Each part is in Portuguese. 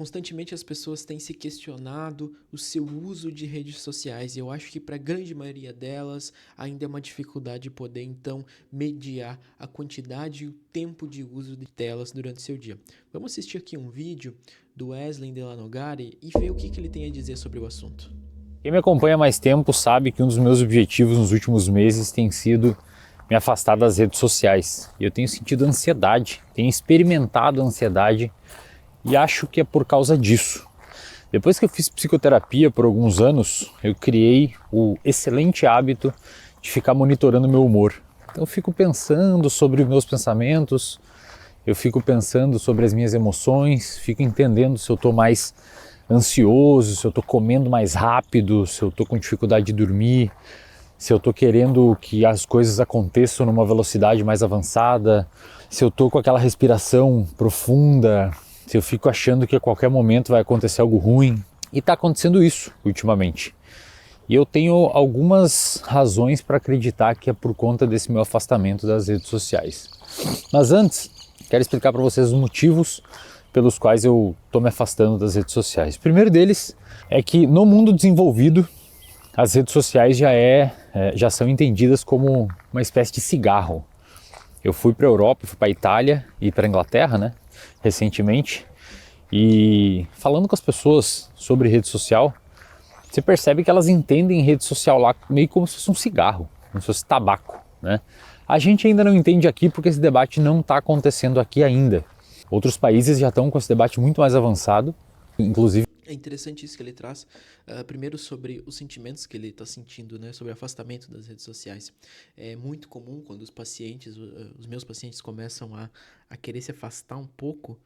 Constantemente as pessoas têm se questionado o seu uso de redes sociais e eu acho que para a grande maioria delas ainda é uma dificuldade poder então mediar a quantidade e o tempo de uso de telas durante seu dia. Vamos assistir aqui um vídeo do Wesley Delanogari e ver o que ele tem a dizer sobre o assunto. Quem me acompanha há mais tempo sabe que um dos meus objetivos nos últimos meses tem sido me afastar das redes sociais. E eu tenho sentido ansiedade, tenho experimentado ansiedade e acho que é por causa disso. Depois que eu fiz psicoterapia por alguns anos, eu criei o excelente hábito de ficar monitorando meu humor. Então eu fico pensando sobre os meus pensamentos, eu fico pensando sobre as minhas emoções, fico entendendo se eu estou mais ansioso, se eu estou comendo mais rápido, se eu estou com dificuldade de dormir, se eu estou querendo que as coisas aconteçam numa velocidade mais avançada, se eu estou com aquela respiração profunda, se eu fico achando que a qualquer momento vai acontecer algo ruim. E está acontecendo isso ultimamente. E eu tenho algumas razões para acreditar que é por conta desse meu afastamento das redes sociais. Mas antes, quero explicar para vocês os motivos pelos quais eu estou me afastando das redes sociais. O primeiro deles é que no mundo desenvolvido, as redes sociais já são entendidas como uma espécie de cigarro. Eu fui para a Europa, fui para a Itália e para a Inglaterra, né, recentemente, e falando com as pessoas sobre rede social, você percebe que elas entendem rede social lá meio como se fosse um cigarro, como se fosse tabaco, né? A gente ainda não entende aqui porque esse debate não está acontecendo aqui ainda. Outros países já estão com esse debate muito mais avançado, inclusive. É interessante isso que ele traz, primeiro sobre os sentimentos que ele está sentindo, né, sobre afastamento das redes sociais. É muito comum quando os meus pacientes começam a querer se afastar um pouco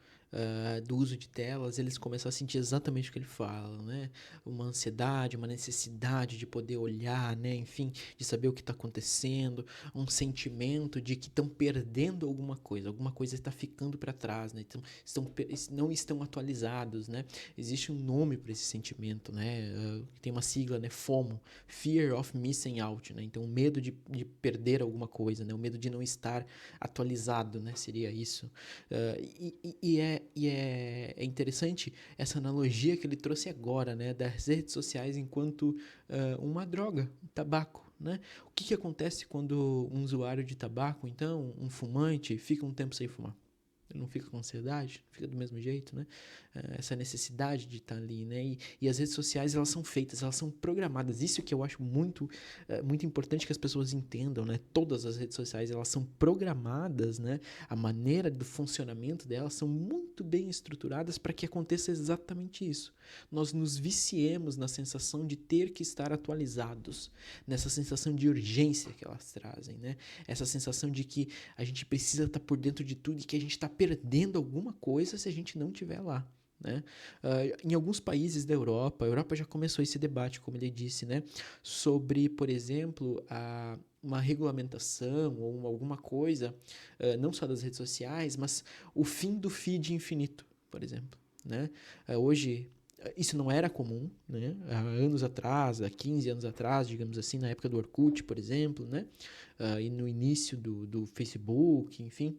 do uso de telas, eles começam a sentir exatamente o que ele fala, né? Uma ansiedade, uma necessidade de poder olhar, né? Enfim, de saber o que está acontecendo, um sentimento de que estão perdendo alguma coisa está ficando para trás, né? Então, não estão atualizados, né? Existe um nome para esse sentimento, né? Tem uma sigla, né? FOMO, Fear of Missing Out, né? Então, o medo de perder alguma coisa, né? O medo de não estar atualizado, né? Seria isso. É interessante essa analogia que ele trouxe agora, né? Das redes sociais enquanto uma droga, um tabaco, né? O que acontece quando um usuário de tabaco, então, um fumante, fica um tempo sem fumar? Ele não fica com ansiedade? Fica do mesmo jeito, né? Essa necessidade de estar ali, né? E as redes sociais, elas são feitas, elas são programadas. Isso que eu acho muito importante que as pessoas entendam, né? Todas as redes sociais, elas são programadas, né? A maneira do funcionamento delas são muito bem estruturadas para que aconteça exatamente isso. Nós nos viciemos na sensação de ter que estar atualizados, nessa sensação de urgência que elas trazem, né? Essa sensação de que a gente precisa estar por dentro de tudo e que a gente está perdendo alguma coisa se a gente não estiver lá, né? Em alguns países da Europa, a Europa já começou esse debate, como ele disse, né? Sobre, por exemplo, uma regulamentação ou alguma coisa, não só das redes sociais, mas o fim do feed infinito, por exemplo, né? Hoje, isso não era comum, né? Há anos atrás, há 15 anos atrás, digamos assim, na época do Orkut, por exemplo, né? E no início do Facebook, enfim,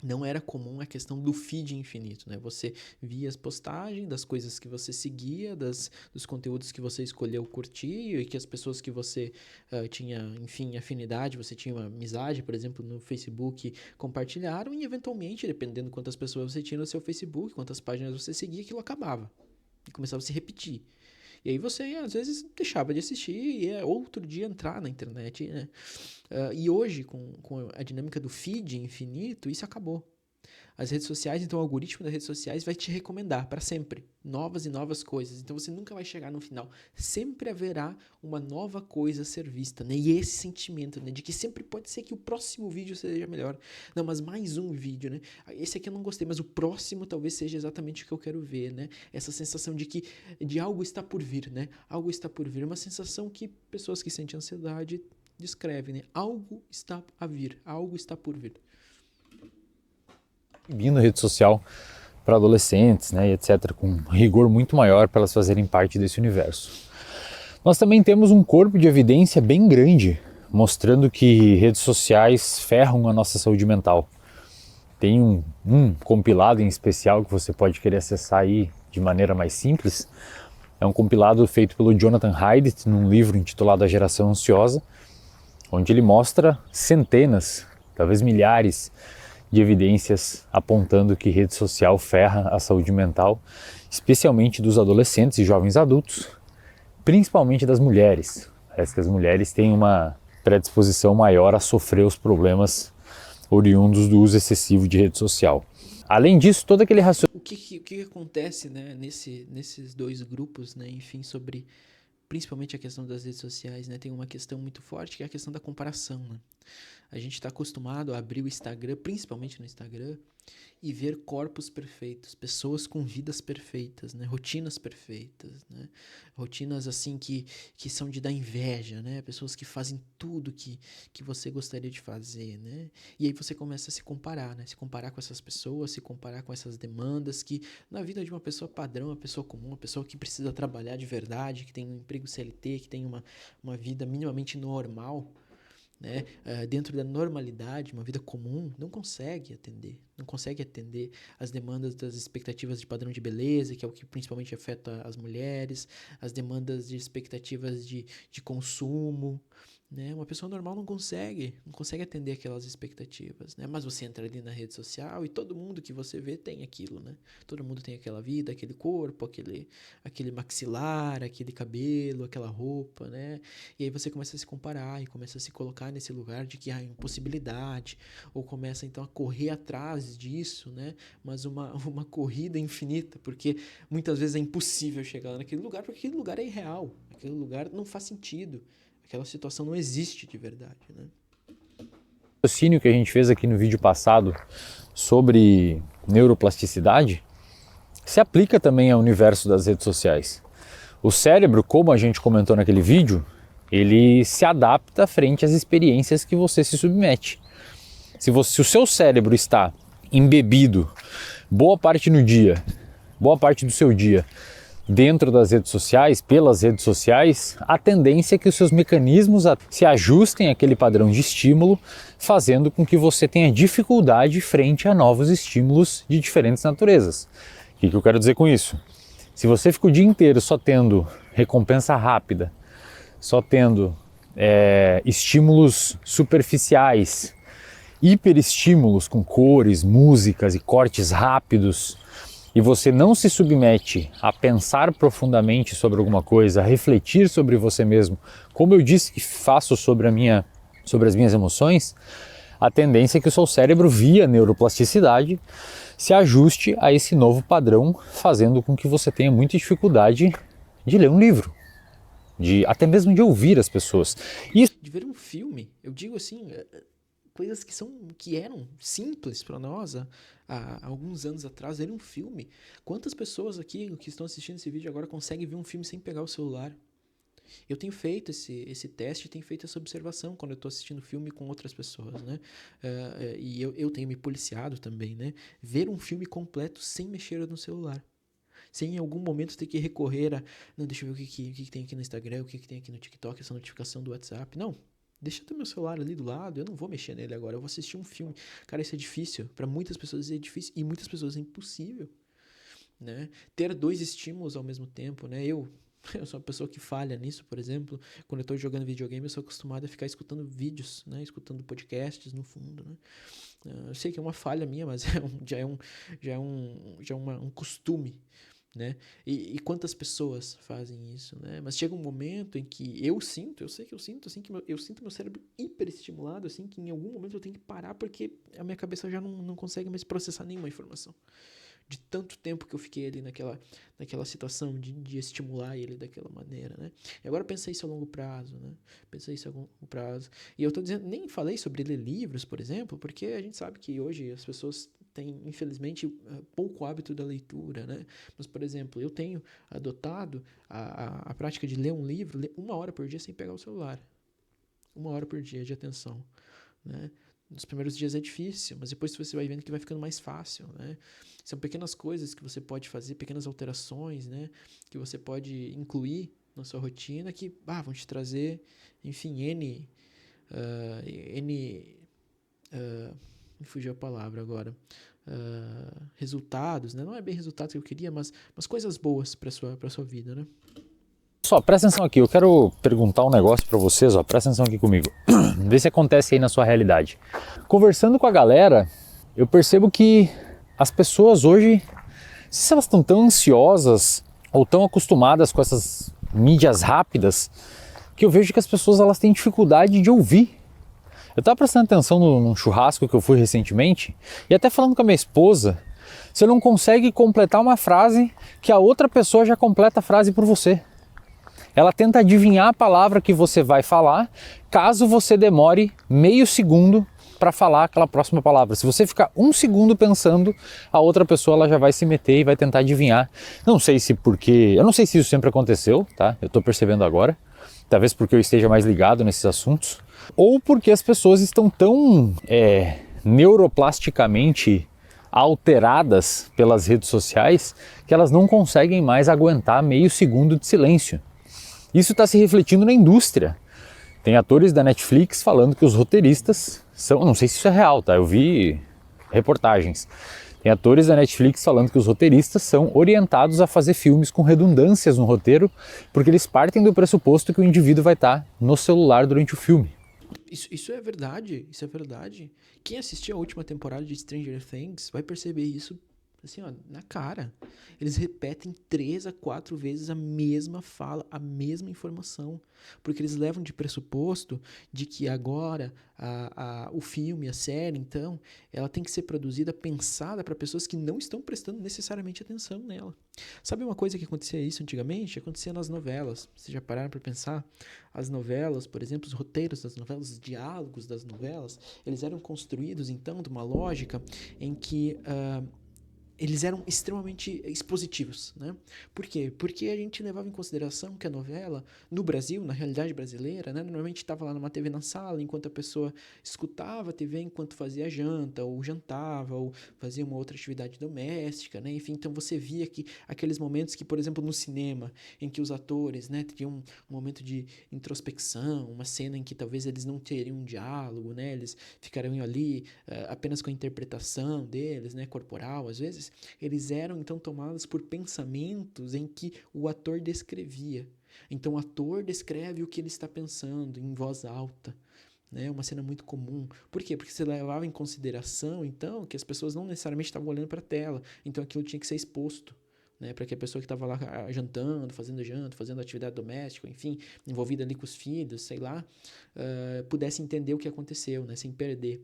não era comum a questão do feed infinito, né? Você via as postagens das coisas que você seguia, dos conteúdos que você escolheu curtir e que as pessoas que você tinha, enfim, afinidade, você tinha uma amizade, por exemplo, no Facebook, compartilharam e, eventualmente, dependendo de quantas pessoas você tinha no seu Facebook, quantas páginas você seguia, aquilo acabava e começava a se repetir. E aí você, às vezes, deixava de assistir e ia outro dia entrar na internet, né? E hoje, com a dinâmica do feed infinito, isso acabou. As redes sociais, então o algoritmo das redes sociais vai te recomendar para sempre novas e novas coisas. Então você nunca vai chegar no final. Sempre haverá uma nova coisa a ser vista, né? E esse sentimento, né, de que sempre pode ser que o próximo vídeo seja melhor. Não, mas mais um vídeo, né? Esse aqui eu não gostei, mas o próximo talvez seja exatamente o que eu quero ver, né? Essa sensação de algo está por vir, né? Algo está por vir. Uma sensação que pessoas que sentem ansiedade descrevem, né? Algo está a vir, algo está por vir. Proibindo rede social para adolescentes, né, etc., com rigor muito maior para elas fazerem parte desse universo. Nós também temos um corpo de evidência bem grande, mostrando que redes sociais ferram a nossa saúde mental. Tem um compilado em especial que você pode querer acessar aí de maneira mais simples. É um compilado feito pelo Jonathan Haidt num livro intitulado A Geração Ansiosa, onde ele mostra centenas, talvez milhares de evidências apontando que rede social ferra a saúde mental, especialmente dos adolescentes e jovens adultos, principalmente das mulheres. Parece que as mulheres têm uma predisposição maior a sofrer os problemas oriundos do uso excessivo de rede social. Além disso, todo aquele raciocínio... O que acontece, né, nesses dois grupos, né, enfim, sobre principalmente a questão das redes sociais, né, tem uma questão muito forte que é a questão da comparação, né? A gente está acostumado a abrir o Instagram, principalmente no Instagram, e ver corpos perfeitos, pessoas com vidas perfeitas, né? Rotinas perfeitas, né? Rotinas assim que são de dar inveja, né? Pessoas que fazem tudo que você gostaria de fazer, né? E aí você começa a se comparar, né? Se comparar com essas pessoas, se comparar com essas demandas que na vida de uma pessoa padrão, uma pessoa comum, uma pessoa que precisa trabalhar de verdade, que tem um emprego CLT, que tem uma vida minimamente normal, né, dentro da normalidade, uma vida comum, não consegue atender as demandas das expectativas de padrão de beleza, que é o que principalmente afeta as mulheres, as demandas de expectativas de consumo, né? Uma pessoa normal não consegue atender aquelas expectativas, né? Mas você entra ali na rede social e todo mundo que você vê tem aquilo, né? Todo mundo tem aquela vida, aquele corpo, aquele maxilar, aquele cabelo, aquela roupa, né? E aí você começa a se comparar e começa a se colocar nesse lugar de que há impossibilidade, ou começa então a correr atrás disso, né? Mas uma corrida infinita, porque muitas vezes é impossível chegar lá naquele lugar, porque aquele lugar é irreal, aquele lugar não faz sentido, aquela situação não existe de verdade, né? O raciocínio que a gente fez aqui no vídeo passado sobre neuroplasticidade se aplica também ao universo das redes sociais. O cérebro, como a gente comentou naquele vídeo, ele se adapta frente às experiências que você se submete. Se o seu cérebro está embebido boa parte do seu dia dentro das redes sociais, pelas redes sociais, a tendência é que os seus mecanismos se ajustem àquele padrão de estímulo, fazendo com que você tenha dificuldade frente a novos estímulos de diferentes naturezas. O que eu quero dizer com isso? Se você fica o dia inteiro só tendo recompensa rápida, só tendo estímulos superficiais, hiperestímulos com cores, músicas e cortes rápidos, e você não se submete a pensar profundamente sobre alguma coisa, a refletir sobre você mesmo, como eu disse que faço sobre as minhas emoções, a tendência é que o seu cérebro, via neuroplasticidade, se ajuste a esse novo padrão, fazendo com que você tenha muita dificuldade de ler um livro, até mesmo de ouvir as pessoas. De ver um filme, eu digo assim, coisas que eram simples para nós há alguns anos atrás, era um filme. Quantas pessoas aqui que estão assistindo esse vídeo agora conseguem ver um filme sem pegar o celular? Eu tenho feito esse teste, tenho feito essa observação quando eu estou assistindo filme com outras pessoas, né? E eu tenho me policiado também, né? Ver um filme completo sem mexer no celular. Sem em algum momento ter que recorrer a... Não, deixa eu ver o que tem aqui no Instagram, o que tem aqui no TikTok, essa notificação do WhatsApp. Não, deixa o meu celular ali do lado, eu não vou mexer nele agora, eu vou assistir um filme. Cara, isso é difícil. Para muitas pessoas é difícil e muitas pessoas é impossível, né? Ter dois estímulos ao mesmo tempo, né? Eu sou uma pessoa que falha nisso, por exemplo. Quando eu estou jogando videogame, eu sou acostumado a ficar escutando vídeos, né? Escutando podcasts no fundo, né? Eu sei que é uma falha minha, mas já é um costume, né? E quantas pessoas fazem isso, né? Mas chega um momento em que eu sei que eu sinto, assim, que eu sinto meu cérebro hiperestimulado, assim, que em algum momento eu tenho que parar porque a minha cabeça já não consegue mais processar nenhuma informação. De tanto tempo que eu fiquei ali naquela situação de estimular ele daquela maneira, né? E agora pensei isso a longo prazo, né? Pensei isso a longo prazo. E eu tô dizendo, nem falei sobre ler livros, por exemplo, porque a gente sabe que hoje as pessoas têm, infelizmente, pouco hábito da leitura, né? Mas, por exemplo, eu tenho adotado a prática de ler um livro, ler 1 hora por dia sem pegar o celular. 1 hora por dia de atenção, né? Nos primeiros dias é difícil, mas depois você vai vendo que vai ficando mais fácil, né? São pequenas coisas que você pode fazer, pequenas alterações, né? Que você pode incluir na sua rotina que vão te trazer, enfim, N me fugiu a palavra agora, resultados, né? Não é bem resultados que eu queria, mas coisas boas para sua vida, né? Só, presta atenção aqui, eu quero perguntar um negócio para vocês, ó, presta atenção aqui comigo, vê se acontece aí na sua realidade. Conversando com a galera, eu percebo que as pessoas hoje, não sei se elas estão tão ansiosas ou tão acostumadas com essas mídias rápidas, que eu vejo que as pessoas elas têm dificuldade de ouvir. Eu estava prestando atenção num churrasco que eu fui recentemente, e até falando com a minha esposa, você não consegue completar uma frase que a outra pessoa já completa a frase por você. Ela tenta adivinhar a palavra que você vai falar, caso você demore meio segundo para falar aquela próxima palavra. Se você ficar um segundo pensando, a outra pessoa ela já vai se meter e vai tentar adivinhar. Não sei se porque... Eu não sei se isso sempre aconteceu, tá? Eu estou percebendo agora. Talvez porque eu esteja mais ligado nesses assuntos. Ou porque as pessoas estão tão neuroplasticamente alteradas pelas redes sociais que elas não conseguem mais aguentar meio segundo de silêncio. Isso está se refletindo na indústria. Tem atores da Netflix falando que os roteiristas são... Não sei se isso é real, tá? Eu vi reportagens. Tem atores da Netflix falando que os roteiristas são orientados a fazer filmes com redundâncias no roteiro, porque eles partem do pressuposto que o indivíduo vai estar no celular durante o filme. Isso é verdade, isso é verdade. Quem assistiu a última temporada de Stranger Things vai perceber isso assim, ó, na cara. Eles repetem 3 a 4 vezes a mesma fala, a mesma informação, porque eles levam de pressuposto de que agora o filme, a série, então, ela tem que ser produzida, pensada para pessoas que não estão prestando necessariamente atenção nela. Sabe uma coisa que acontecia isso antigamente? Acontecia nas novelas. Vocês já pararam para pensar? As novelas, por exemplo, os roteiros das novelas, os diálogos das novelas, eles eram construídos, então, de uma lógica em que... eles eram extremamente expositivos, né? Por quê? Porque a gente levava em consideração que a novela, no Brasil, na realidade brasileira, né, normalmente estava lá numa TV na sala, enquanto a pessoa escutava a TV enquanto fazia a janta, ou jantava, ou fazia uma outra atividade doméstica, né? Enfim, então você via que aqueles momentos que, por exemplo, no cinema, em que os atores, né, teriam um momento de introspecção, uma cena em que talvez eles não teriam um diálogo, né? Eles ficariam ali apenas com a interpretação deles, né, corporal, às vezes, eles eram então tomados por pensamentos em que o ator descrevia. Então o ator descreve o que ele está pensando em voz alta, né? Uma cena muito comum. Por quê? Porque você levava em consideração então que as pessoas não necessariamente estavam olhando para a tela, então aquilo tinha que ser exposto, né, para que a pessoa que estava lá jantando, fazendo janta, fazendo atividade doméstica, enfim, envolvida ali com os filhos, sei lá, pudesse entender o que aconteceu, né, sem perder.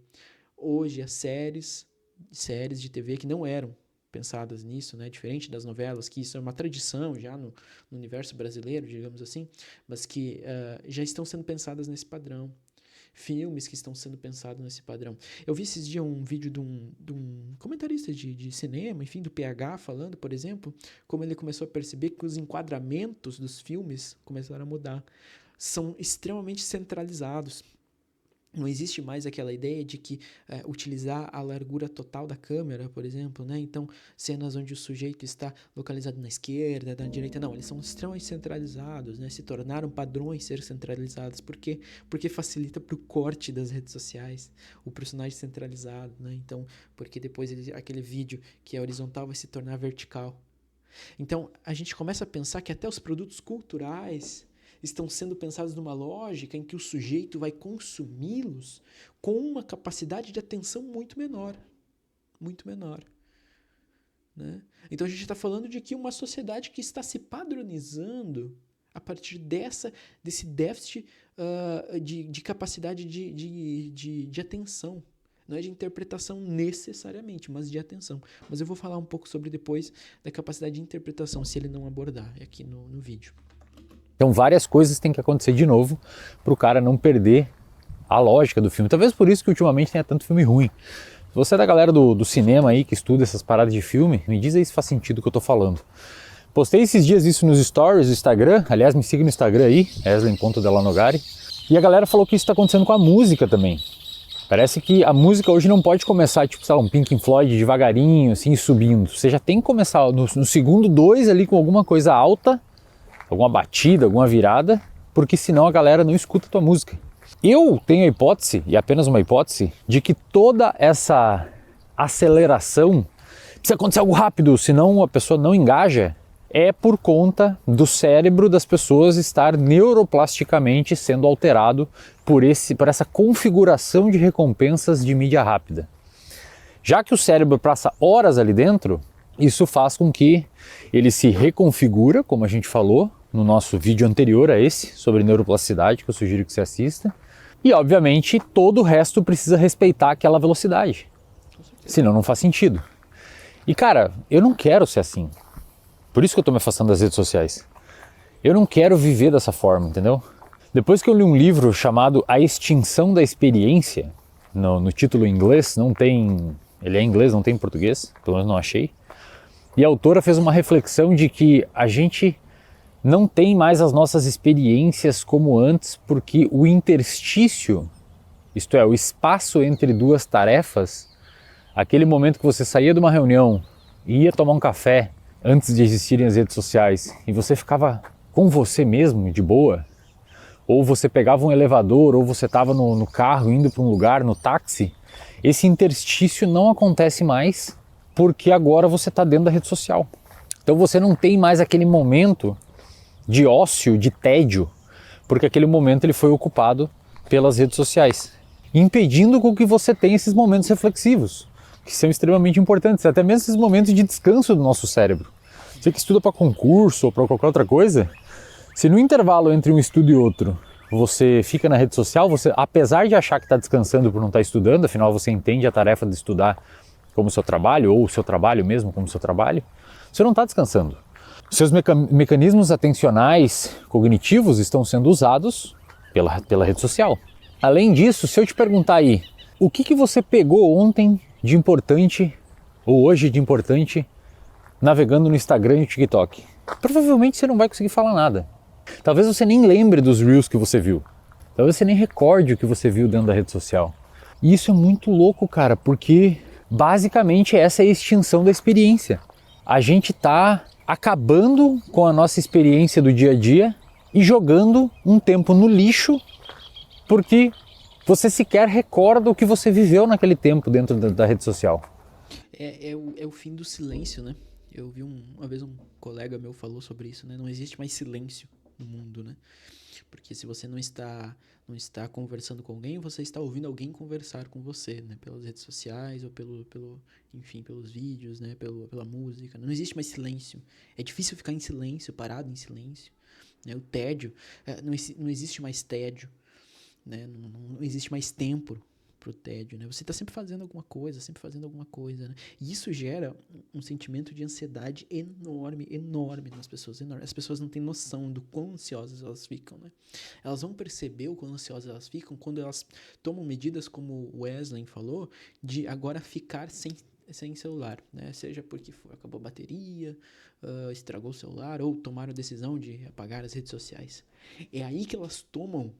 Hoje as séries de TV que não eram pensadas nisso, né? Diferente das novelas, que isso é uma tradição já no universo brasileiro, digamos assim, mas que já estão sendo pensadas nesse padrão. Filmes que estão sendo pensados nesse padrão. Eu vi esses dias um vídeo de um comentarista de cinema, enfim, do PH, falando, por exemplo, como ele começou a perceber que os enquadramentos dos filmes começaram a mudar. São extremamente centralizados. Não existe mais aquela ideia de que utilizar a largura total da câmera, por exemplo, né? Então, cenas onde o sujeito está localizado na esquerda, na direita, não, eles são extremamente centralizados, né? Se tornaram padrões ser centralizados. Por quê? Porque facilita para o corte das redes sociais, o personagem centralizado, né? Então, porque depois aquele vídeo que é horizontal vai se tornar vertical. Então, a gente começa a pensar que até os produtos culturais estão sendo pensados numa lógica em que o sujeito vai consumi-los com uma capacidade de atenção muito menor. Muito menor. Né? Então a gente está falando de que uma sociedade que está se padronizando a partir desse déficit de capacidade de atenção. Não é de interpretação necessariamente, mas de atenção. Mas eu vou falar um pouco sobre depois da capacidade de interpretação, se ele não abordar aqui no vídeo. Então várias coisas têm que acontecer de novo para o cara não perder a lógica do filme. Talvez por isso que ultimamente tenha tanto filme ruim. Se você é da galera do cinema aí que estuda essas paradas de filme, me diz aí se faz sentido o que eu tô falando. Postei esses dias isso nos stories do Instagram, aliás me siga no Instagram aí, Eslen.delanogari, e a galera falou que isso está acontecendo com a música também. Parece que a música hoje não pode começar, tipo, sei lá, um Pink Floyd devagarinho, assim, subindo. Você já tem que começar no segundo 2 ali com alguma coisa alta, alguma batida, alguma virada, porque senão a galera não escuta a tua música. Eu tenho a hipótese, e apenas uma hipótese, de que toda essa aceleração precisa acontecer algo rápido, senão a pessoa não engaja, é por conta do cérebro das pessoas estar neuroplasticamente sendo alterado por essa configuração de recompensas de mídia rápida. Já que o cérebro passa horas ali dentro, isso faz com que ele se reconfigura, como a gente falou no nosso vídeo anterior a esse, sobre neuroplasticidade, que eu sugiro que você assista. E, obviamente, todo o resto precisa respeitar aquela velocidade. Senão não faz sentido. E, cara, eu não quero ser assim. Por isso que eu tô me afastando das redes sociais. Eu não quero viver dessa forma, entendeu? Depois que eu li um livro chamado A Extinção da Experiência, no título em inglês, não tem... Ele é em inglês, não tem em português, pelo menos não achei. E a autora fez uma reflexão de que a gente não tem mais as nossas experiências como antes, porque o interstício, isto é, o espaço entre duas tarefas, aquele momento que você saía de uma reunião e ia tomar um café antes de existirem as redes sociais e você ficava com você mesmo, de boa, ou você pegava um elevador, ou você estava no carro indo para um lugar, no táxi, esse interstício não acontece mais porque agora você está dentro da rede social. Então você não tem mais aquele momento de ócio, de tédio, porque aquele momento ele foi ocupado pelas redes sociais, impedindo com que você tenha esses momentos reflexivos, que são extremamente importantes, até mesmo esses momentos de descanso do nosso cérebro. Você que estuda para concurso ou para qualquer outra coisa, se no intervalo entre um estudo e outro você fica na rede social, você, apesar de achar que está descansando por não estar estudando, afinal você entende a tarefa de estudar como seu trabalho, ou o seu trabalho mesmo como seu trabalho, você não está descansando. Seus mecanismos atencionais cognitivos estão sendo usados pela rede social. Além disso, se eu te perguntar aí, o que você pegou ontem de importante, ou hoje de importante, navegando no Instagram e no TikTok? Provavelmente você não vai conseguir falar nada. Talvez você nem lembre dos Reels que você viu. Talvez você nem recorde o que você viu dentro da rede social. E isso é muito louco, cara, porque basicamente essa é a extinção da experiência. A gente está acabando com a nossa experiência do dia a dia e jogando um tempo no lixo porque você sequer recorda o que você viveu naquele tempo dentro da rede social. É o fim do silêncio, né? Eu vi uma vez um colega meu falou sobre isso, né? Não existe mais silêncio no mundo, né? Porque se você não está conversando com alguém, você está ouvindo alguém conversar com você, né? Pelas redes sociais ou enfim, pelos vídeos, né? Pela música. Não existe mais silêncio. É difícil ficar em silêncio, parado em silêncio, né? O tédio, não existe mais tédio, né? Não existe mais tempo pro tédio, né? Você está sempre fazendo alguma coisa, né? E isso gera um sentimento de ansiedade enorme nas pessoas, enorme. As pessoas não têm noção do quão ansiosas elas ficam, né? Elas vão perceber o quão ansiosas elas ficam quando elas tomam medidas, como o Wesley falou, de agora ficar sem celular, né? Seja porque acabou a bateria, estragou o celular, ou tomaram a decisão de apagar as redes sociais. É aí que elas tomam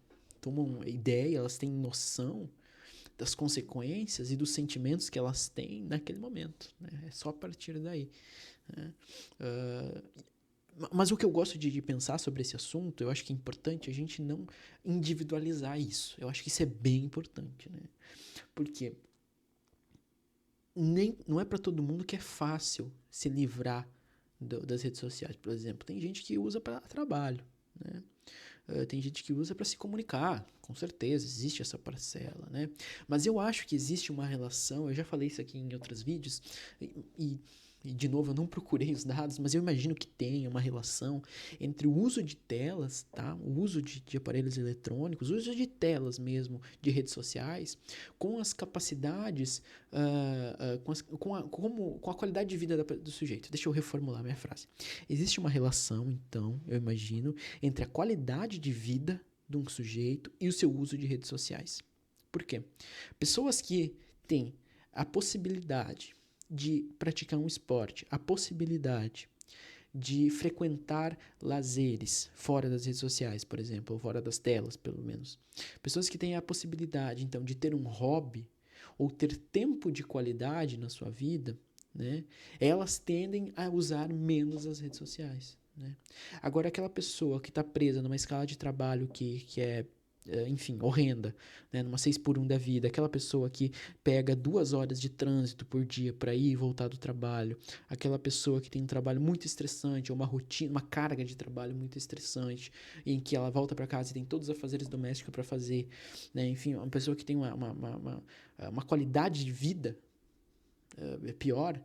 ideia, elas têm noção das consequências e dos sentimentos que elas têm naquele momento, né? É só a partir daí, né? Mas o que eu gosto de pensar sobre esse assunto, eu acho que é importante a gente não individualizar isso. Eu acho que isso é bem importante, né? Porque não é para todo mundo que é fácil se livrar das redes sociais, por exemplo. Tem gente que usa para trabalho, né? Tem gente que usa para se comunicar, com certeza, existe essa parcela, né? Mas eu acho que existe uma relação, eu já falei isso aqui em outros vídeos, e de novo, eu não procurei os dados, mas eu imagino que tenha uma relação entre o uso de telas, tá? O uso de aparelhos eletrônicos, o uso de telas mesmo, de redes sociais, com as capacidades, com a qualidade de vida do sujeito. Deixa eu reformular minha frase. Existe uma relação, então, eu imagino, entre a qualidade de vida de um sujeito e o seu uso de redes sociais. Por quê? Pessoas que têm a possibilidade de praticar um esporte, a possibilidade de frequentar lazeres fora das redes sociais, por exemplo, ou fora das telas, pelo menos. Pessoas que têm a possibilidade, então, de ter um hobby ou ter tempo de qualidade na sua vida, né, elas tendem a usar menos as redes sociais, né? Agora, aquela pessoa que está presa numa escala de trabalho que é enfim, horrenda, né, numa 6x1 da vida, aquela pessoa que pega 2 horas de trânsito por dia para ir e voltar do trabalho, aquela pessoa que tem um trabalho muito estressante, ou uma rotina, uma carga de trabalho muito estressante, em que ela volta para casa e tem todos os afazeres domésticos para fazer, né, enfim, uma pessoa que tem uma qualidade de vida pior,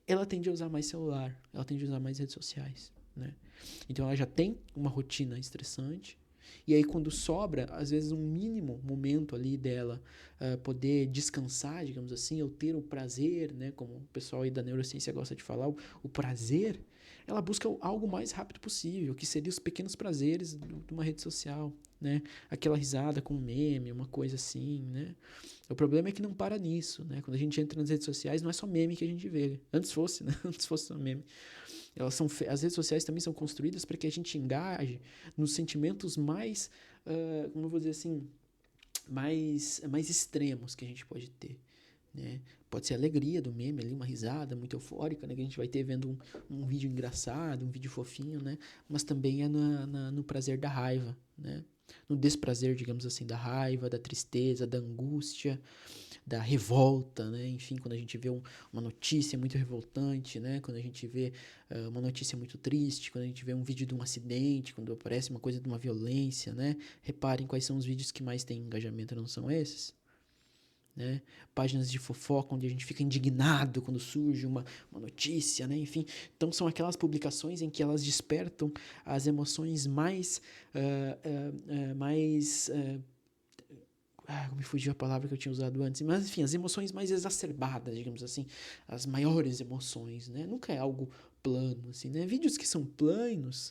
ela tende a usar mais celular, ela tende a usar mais redes sociais, né? Então ela já tem uma rotina estressante, e aí quando sobra, às vezes um mínimo momento ali dela poder descansar, digamos assim, ou ter o prazer, né, como o pessoal aí da neurociência gosta de falar, o prazer, ela busca algo mais rápido possível, que seria os pequenos prazeres de uma rede social, né? Aquela risada com um meme, uma coisa assim, né? O problema é que não para nisso, né? Quando a gente entra nas redes sociais, não é só meme que a gente vê. Antes fosse, né? Antes fosse só meme. As redes sociais também são construídas para que a gente engaje nos sentimentos mais, como eu vou dizer assim, mais extremos que a gente pode ter, né? Pode ser a alegria do meme ali, uma risada muito eufórica, né? Que a gente vai ter vendo um vídeo engraçado, um vídeo fofinho, né? Mas também é no prazer da raiva, né? No desprazer, digamos assim, da raiva, da tristeza, da angústia, da revolta, né? Enfim, quando a gente vê uma notícia muito revoltante, né? Quando a gente vê uma notícia muito triste, quando a gente vê um vídeo de um acidente, quando aparece uma coisa de uma violência, né? Reparem quais são os vídeos que mais têm engajamento, não são esses? Né? Páginas de fofoca onde a gente fica indignado quando surge uma notícia, né? Enfim, então são aquelas publicações em que elas despertam as emoções mais me fugiu a palavra que eu tinha usado antes, mas enfim, as emoções mais exacerbadas, digamos assim, as maiores emoções, né? Nunca é algo plano, assim, né? Vídeos que são planos,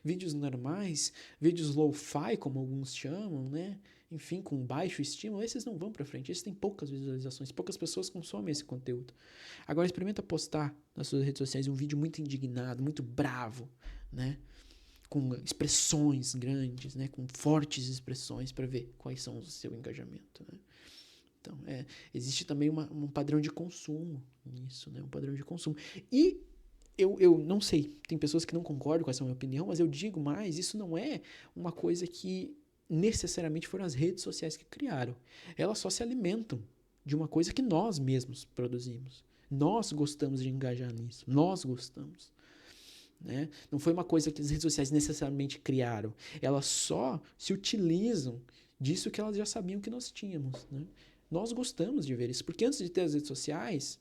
vídeos normais, vídeos lo-fi, como alguns chamam, né? Enfim, com baixo estímulo, esses não vão pra frente, esses têm poucas visualizações, poucas pessoas consomem esse conteúdo. Agora experimenta postar nas suas redes sociais um vídeo muito indignado, muito bravo, né? Com expressões grandes, né? Com fortes expressões para ver quais são o seu engajamento, né? Então, existe também um padrão de consumo nisso, né? Um padrão de consumo. E eu não sei, tem pessoas que não concordam com essa minha opinião, mas eu digo mais, isso não é uma coisa que necessariamente foram as redes sociais que criaram. Elas só se alimentam de uma coisa que nós mesmos produzimos. Nós gostamos de engajar nisso, nós gostamos. Né? Não foi uma coisa que as redes sociais necessariamente criaram. Elas só se utilizam disso que elas já sabiam que nós tínhamos. Né? Nós gostamos de ver isso, porque antes de ter as redes sociais,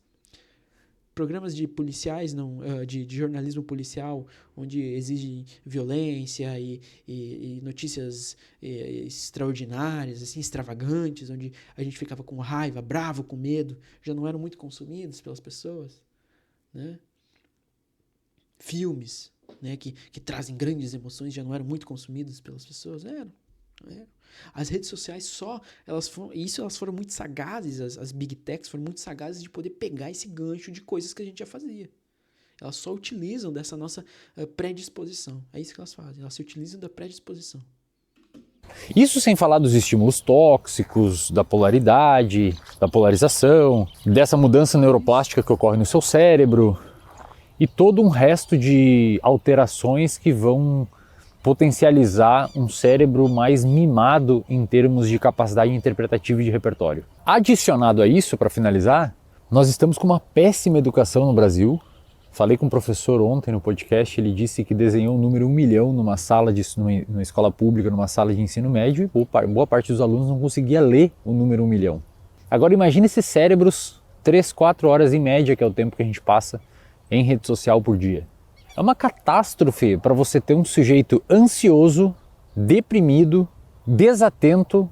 programas de policiais, de jornalismo policial, onde exige violência e notícias extraordinárias, assim, extravagantes, onde a gente ficava com raiva, bravo, com medo, já não eram muito consumidos pelas pessoas, né? Filmes, né, que trazem grandes emoções já não eram muito consumidos pelas pessoas, eram. As redes sociais elas foram muito sagazes, as big techs foram muito sagazes de poder pegar esse gancho de coisas que a gente já fazia. Elas só utilizam dessa nossa predisposição, é isso que elas fazem, elas se utilizam da predisposição. Isso sem falar dos estímulos tóxicos, da polaridade, da polarização, dessa mudança neuroplástica que ocorre no seu cérebro e todo um resto de alterações que vão potencializar um cérebro mais mimado em termos de capacidade interpretativa e de repertório. Adicionado a isso, para finalizar, nós estamos com uma péssima educação no Brasil. Falei com um professor ontem no podcast, ele disse que desenhou o número 1 milhão numa escola pública, numa sala de ensino médio, e boa parte dos alunos não conseguia ler o número 1 milhão. Agora imagine esses cérebros 3, 4 horas em média, que é o tempo que a gente passa em rede social por dia. É uma catástrofe para você ter um sujeito ansioso, deprimido, desatento,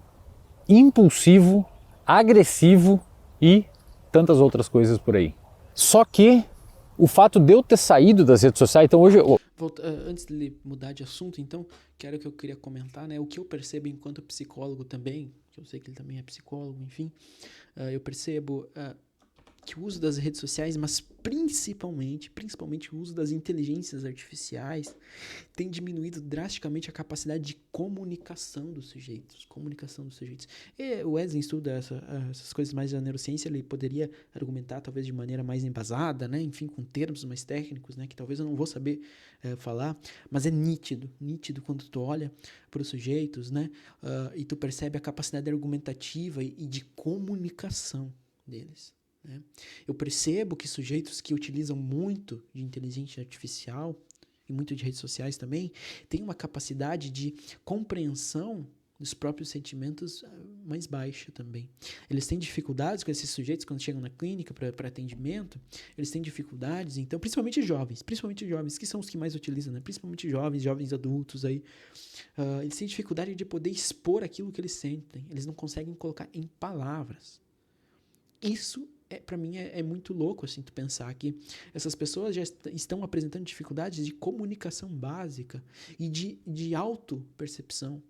impulsivo, agressivo e tantas outras coisas por aí. Só que o fato de eu ter saído das redes sociais, então hoje... Antes de ele mudar de assunto, então, que era o que eu queria comentar, né? O que eu percebo enquanto psicólogo também, que eu sei que ele também é psicólogo, enfim, eu percebo que o uso das redes sociais, mas principalmente o uso das inteligências artificiais, tem diminuído drasticamente a capacidade de comunicação dos sujeitos. E o Wesley estuda essas coisas mais da neurociência, ele poderia argumentar talvez de maneira mais embasada, né? Enfim, com termos mais técnicos, né? Que talvez eu não vou saber falar, mas é nítido quando tu olha para os sujeitos, né? E tu percebe a capacidade argumentativa e de comunicação deles. Né? Eu percebo que sujeitos que utilizam muito de inteligência artificial e muito de redes sociais também têm uma capacidade de compreensão dos próprios sentimentos mais baixa também. Eles têm dificuldades com esses sujeitos quando chegam na clínica para atendimento, eles têm dificuldades, então, principalmente jovens, que são os que mais utilizam, né? Principalmente jovens adultos aí, eles têm dificuldade de poder expor aquilo que eles sentem, eles não conseguem colocar em palavras. Isso, para mim, é muito louco, assim, tu pensar que essas pessoas já estão apresentando dificuldades de comunicação básica e de autopercepção.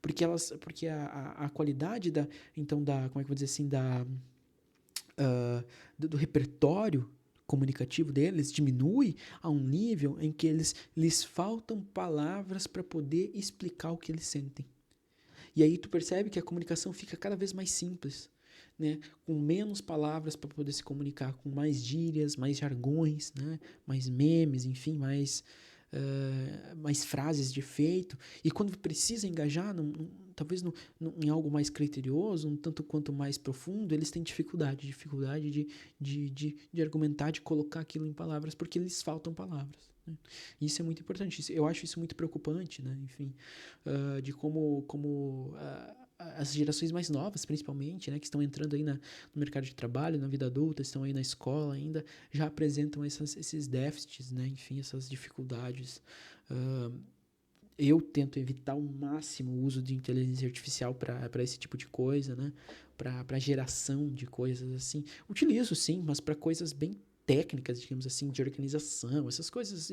Porque a qualidade como é que eu vou dizer assim, do repertório comunicativo deles diminui a um nível em que lhes faltam palavras para poder explicar o que eles sentem. E aí tu percebe que a comunicação fica cada vez mais simples, né? Com menos palavras para poder se comunicar, com mais gírias, mais jargões, né? Mais memes, enfim, mais frases de efeito. E quando precisa engajar, talvez em algo mais criterioso, um tanto quanto mais profundo, eles têm dificuldade de argumentar, de colocar aquilo em palavras, porque lhes faltam palavras. Né? Isso é muito importante. Eu acho isso muito preocupante, né? Enfim, de como as gerações mais novas, principalmente, né, que estão entrando aí no mercado de trabalho, na vida adulta, estão aí na escola ainda, já apresentam esses déficits, né, enfim, essas dificuldades. Eu tento evitar ao máximo o uso de inteligência artificial para esse tipo de coisa, né, para geração de coisas assim. Utilizo sim, mas para coisas bem técnicas, digamos assim, de organização, essas coisas,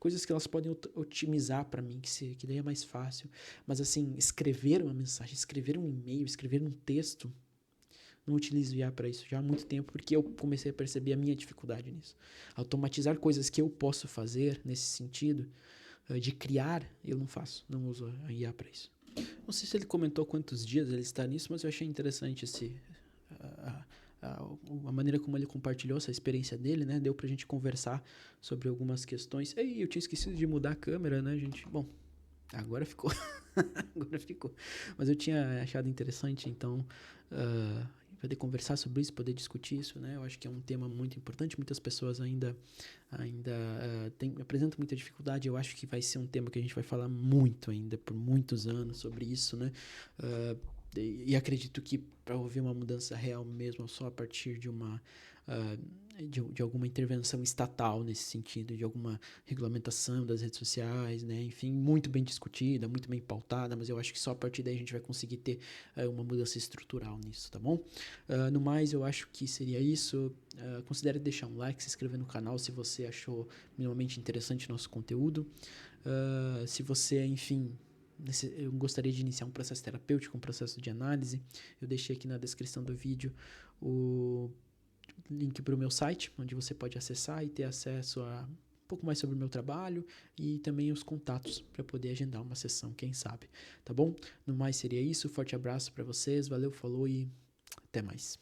coisas que elas podem otimizar para mim, que daí é mais fácil. Mas assim, escrever uma mensagem, escrever um e-mail, escrever um texto, não utilizo IA para isso já há muito tempo, porque eu comecei a perceber a minha dificuldade nisso. Automatizar coisas que eu posso fazer nesse sentido, de criar, eu não faço, não uso a IA para isso. Não sei se ele comentou quantos dias ele está nisso, mas eu achei interessante a maneira como ele compartilhou essa experiência dele, né? Deu pra gente conversar sobre algumas questões. Ei, eu tinha esquecido de mudar a câmera, né, gente? Bom, agora ficou. Agora ficou. Mas eu tinha achado interessante, então, poder conversar sobre isso, poder discutir isso, né? Eu acho que é um tema muito importante. Muitas pessoas ainda apresentam muita dificuldade. Eu acho que vai ser um tema que a gente vai falar muito ainda, por muitos anos, sobre isso, né? E acredito que para haver uma mudança real mesmo, só a partir de de alguma intervenção estatal nesse sentido, de alguma regulamentação das redes sociais, né? Enfim, muito bem discutida, muito bem pautada, mas eu acho que só a partir daí a gente vai conseguir ter uma mudança estrutural nisso, tá bom? No mais, eu acho que seria isso. Considere deixar um like, se inscrever no canal se você achou minimamente interessante nosso conteúdo. Se você, enfim, eu gostaria de iniciar um processo terapêutico, um processo de análise, eu deixei aqui na descrição do vídeo o link para o meu site, onde você pode acessar e ter acesso a um pouco mais sobre o meu trabalho e também os contatos para poder agendar uma sessão, quem sabe, tá bom? No mais seria isso, forte abraço para vocês, valeu, falou e até mais.